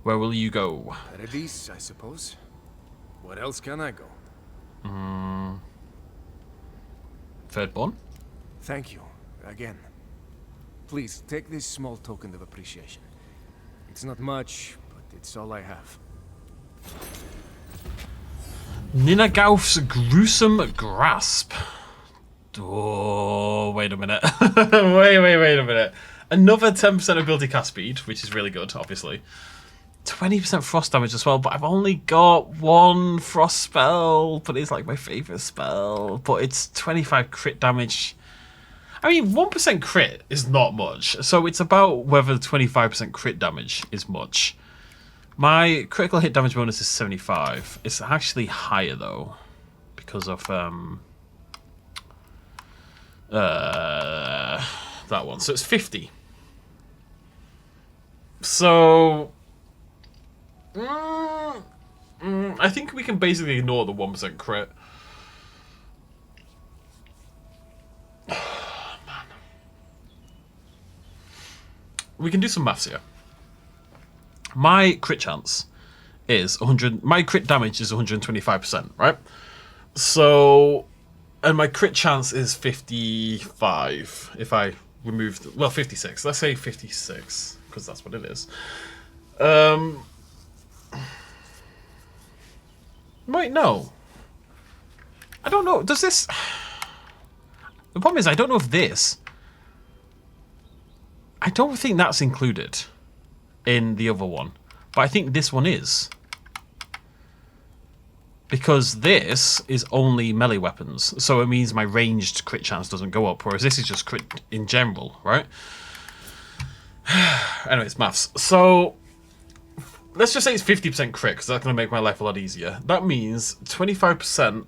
Where will you go? Paradise, I suppose. Where else can I go? Thirdborn? Thank you, again. Please, take this small token of appreciation. It's not much, but it's all I have. Ninagauf's gruesome grasp. Oh, wait a minute. wait a minute. Another 10% ability cast speed, which is really good, obviously. 20% frost damage as well, but I've only got one frost spell, but it's like my favourite spell. But it's 25 crit damage. I mean, 1% crit is not much, so it's about whether 25% crit damage is much. My critical hit damage bonus is 75. It's actually higher, though, because of that one. So it's 50. So I think we can basically ignore the 1% crit. Man. We can do some maths here. My crit chance is 100. My crit damage is 125%, right? So, and my crit chance is 55. If I remove, well, 56. Let's say 56 because that's what it is. Wait, no. I don't know. Does this? The problem is I don't know if this. I don't think that's included in the other one, but I think this one is. Because this is only melee weapons, so it means my ranged crit chance doesn't go up, whereas this is just crit in general, right? Anyways, maths. So, let's just say it's 50% crit, because that's going to make my life a lot easier. That means 25%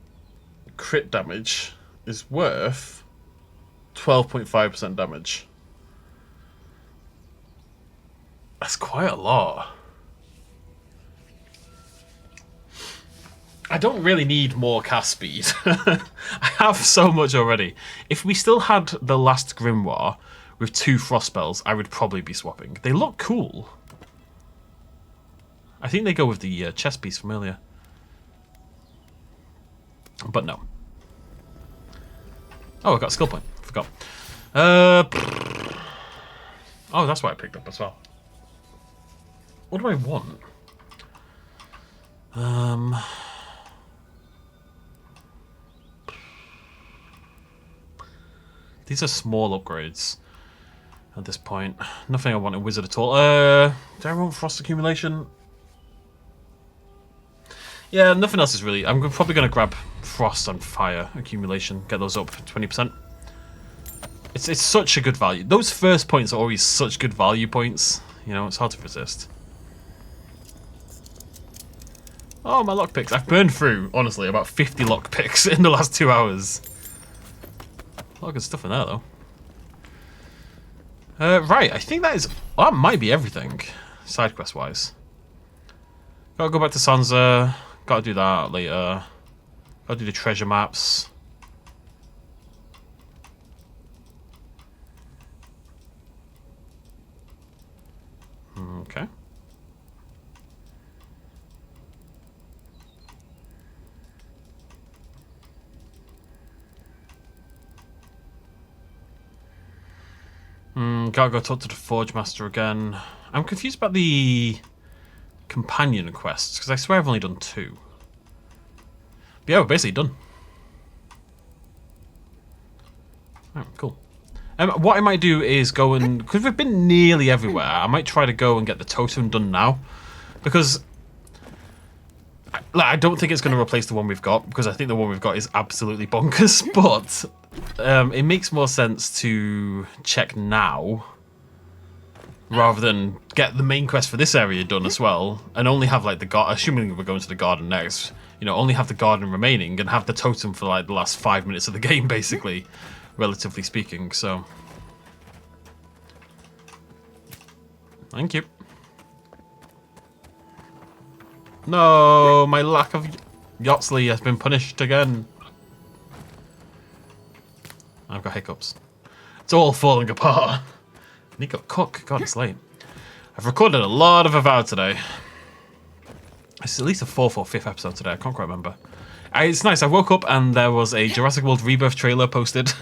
crit damage is worth 12.5% damage. That's quite a lot. I don't really need more cast speed. I have so much already. If we still had the last Grimoire with 2 frost spells, I would probably be swapping. They look cool. I think they go with the chest piece from earlier. But no. Oh, I got a skill point. Forgot. Oh, that's what I picked up as well. What do I want? These are small upgrades at this point. Nothing I want in Wizard at all. Do I want Frost Accumulation? Yeah, nothing else is really... I'm probably going to grab Frost and Fire Accumulation. Get those up for 20%. It's such a good value. Those first points are always such good value points. You know, it's hard to resist. Oh, my lockpicks. I've burned through, honestly, about 50 lockpicks in the last 2 hours. A lot of good stuff in there, though. Right, I think that is... Well, that might be everything, side quest-wise. Gotta go back to Sansa. Gotta do that later. Gotta do the treasure maps. Okay. Gotta go talk to the Forge Master again. I'm confused about the companion quests, because I swear I've only done 2. But yeah, we're basically done. Alright, cool. What I might do is go and... Because we've been nearly everywhere, I might try to go and get the totem done now. Because... I don't think it's going to replace the one we've got, because I think the one we've got is absolutely bonkers, but... it makes more sense to check now rather than get the main quest for this area done as well and only have like the garden, assuming we're going to the garden next, you know, only have the garden remaining and have the totem for like the last 5 minutes of the game basically, relatively speaking. So thank you. No, my lack of Yachtley has been punished again. I've got hiccups. It's all falling apart. Nico Cook. God, it's late. I've recorded a lot of Avowed today. It's at least a 4th or 5th episode today. I can't quite remember. It's nice. I woke up and there was a Jurassic World Rebirth trailer posted.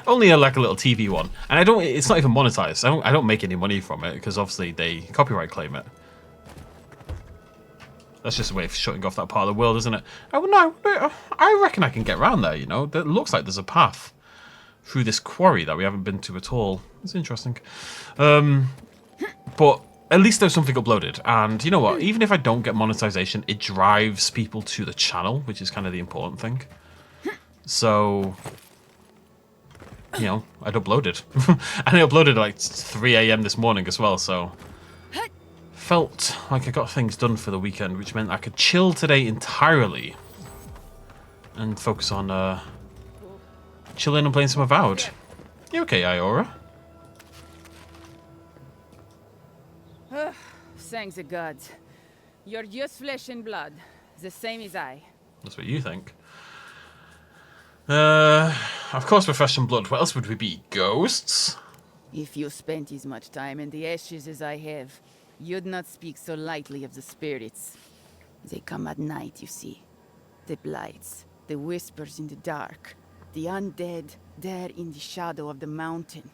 Only like a little TV one. And I don't. It's not even monetized. I don't make any money from it because obviously they copyright claim it. That's just a way of shutting off that part of the world, isn't it? Oh no, I reckon I can get around there. You know, it looks like there's a path. through this quarry that we haven't been to at all. It's interesting. But at least there's something uploaded. And you know what? Even if I don't get monetization, it drives people to the channel, which is kind of the important thing. So, you know, I'd uploaded. And I uploaded at like 3 AM this morning as well, so... Felt like I got things done for the weekend, which meant I could chill today entirely. And focus on, chilling and playing some Avowed. You okay, Eora? Thanks the gods. You're just flesh and blood, the same as I. That's what you think. Of course we're flesh and blood. What else would we be? Ghosts? If you spent as much time in the ashes as I have, you'd not speak so lightly of the spirits. They come at night, you see. The blights, the whispers in the dark, the undead there in the shadow of the mountain.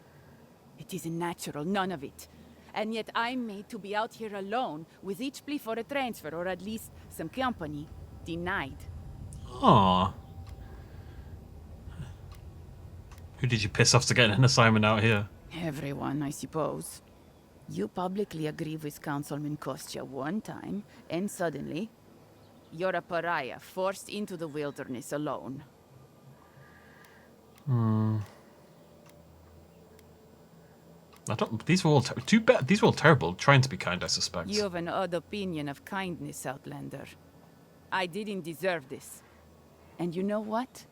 It isn't natural, none of it. And yet I'm made to be out here alone, with each plea for a transfer, or at least some company, denied. Aww. Who did you piss off to get an assignment out here? Everyone, I suppose. You publicly agree with Councilman Kostya one time, and suddenly, you're a pariah forced into the wilderness alone. I don't. These were all too bad. These were all terrible. Trying to be kind, I suspect. You have an odd opinion of kindness, Outlander. I didn't deserve this. And you know what?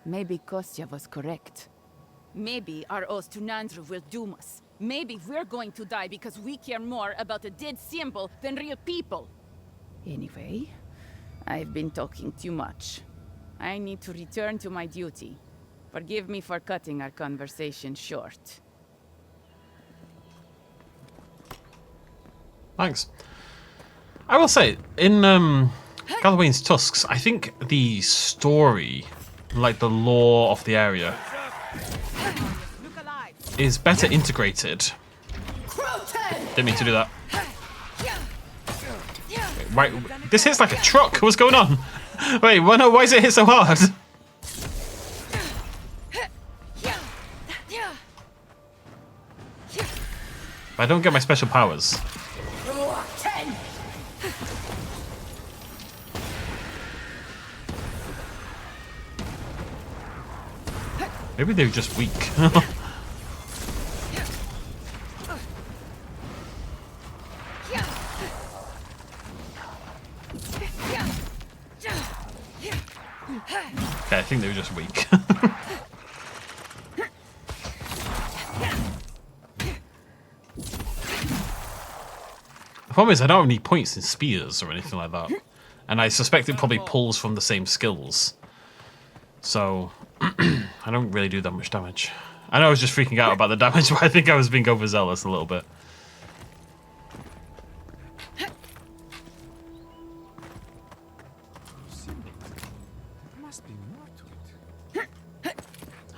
Maybe Kostya was correct. Maybe our oath to Nandru will doom us. Maybe we're going to die because we care more about a dead symbol than real people. Anyway, I've been talking too much. I need to return to my duty. Forgive me for cutting our conversation short. Thanks. I will say, in Galloway's Tusks, I think the story, like the lore of the area, is better integrated. Didn't mean to do that. Wait, right, this hits like a truck. What's going on? Wait, why does it hit so hard? I don't get my special powers. Maybe they're just weak. Okay, I think they were just weak. The problem is I don't have any points in spears or anything like that. And I suspect it probably pulls from the same skills. So, I don't really do that much damage. I know I was just freaking out about the damage, but I think I was being overzealous a little bit.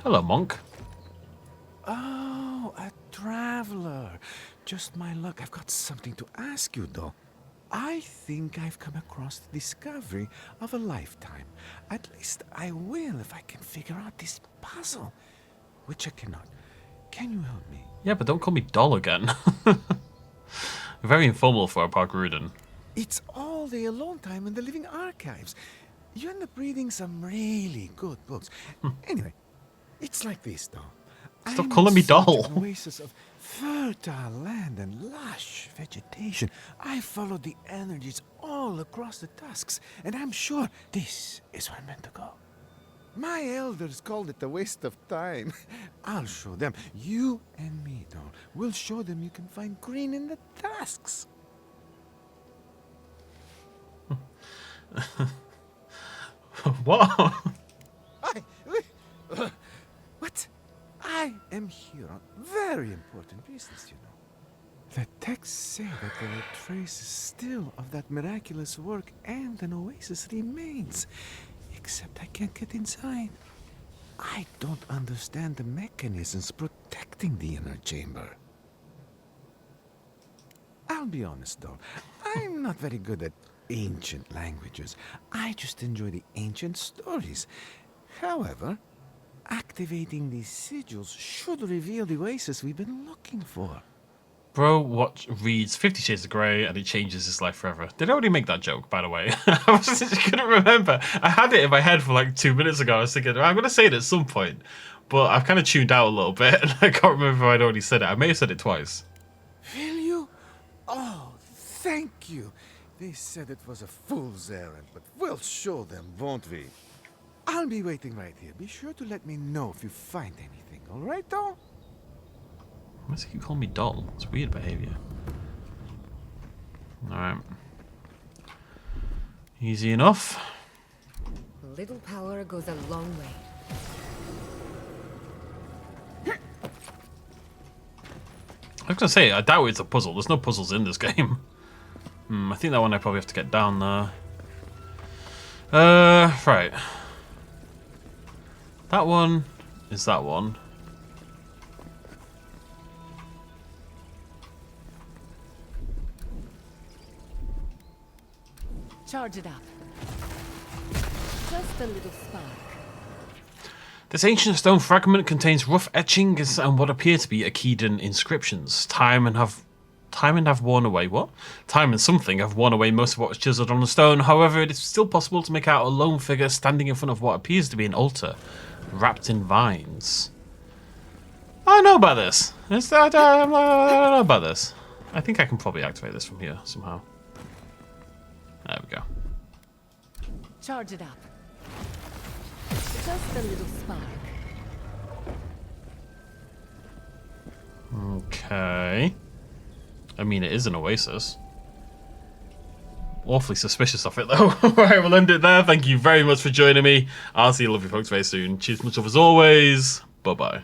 Hello, monk. Oh, a traveler. Just my luck. I've got something to ask you, though. I think I've come across the discovery of a lifetime. At least I will if I can figure out this puzzle. Which I cannot. Can you help me? Yeah, but don't call me Doll again. Very informal for a Parkruden. It's all the alone time in the living archives. You end up reading some really good books. Anyway, it's like this, though. Stop calling me Doll. An oasis of fertile land and lush vegetation. I follow the energies all across the tusks, and I'm sure this is where I'm meant to go. My elders called it a waste of time. I'll show them. You and me, though. We'll show them you can find green in the tusks. What? What? I am here on very important business, you know. The texts say that there are traces still of that miraculous work and an oasis remains. Except I can't get inside. I don't understand the mechanisms protecting the inner chamber. I'll be honest, though. I'm not very good at ancient languages. I just enjoy the ancient stories. However, Activating these sigils should reveal the oasis we've been looking for. Bro reads 50 Shades of Grey and it changes his life forever. Did I already make that joke, by the way? I just couldn't remember. I had it in my head for like 2 minutes ago. I was thinking, I'm going to say it at some point. But I've kind of tuned out a little bit and I can't remember if I'd already said it. I may have said it twice. Will you? Oh, thank you. They said it was a fool's errand, but we'll show them, won't we? I'll be waiting right here. Be sure to let me know if you find anything, all right, doll? Why does he keep calling me doll? It's weird behavior. Alright. Easy enough. A little power goes a long way. I was going to say, I doubt it's a puzzle. There's no puzzles in this game. I think that one I probably have to get down there. Right. That one is that one. Charge it up. Just a little spark. This ancient stone fragment contains rough etchings and what appear to be Aedyr inscriptions. Time and have worn away what? Time and something have worn away most of what was chiseled on the stone. However, it is still possible to make out a lone figure standing in front of what appears to be an altar, wrapped in vines. I know about this. I don't know about this. I think I can probably activate this from here somehow. There we go. Charge it up. Just a little spark. Okay. I mean, it is an oasis. Awfully suspicious of it, though. Alright, we'll end it there. Thank you very much for joining me. I'll see you lovely folks very soon. Cheers much love as always. Bye-bye.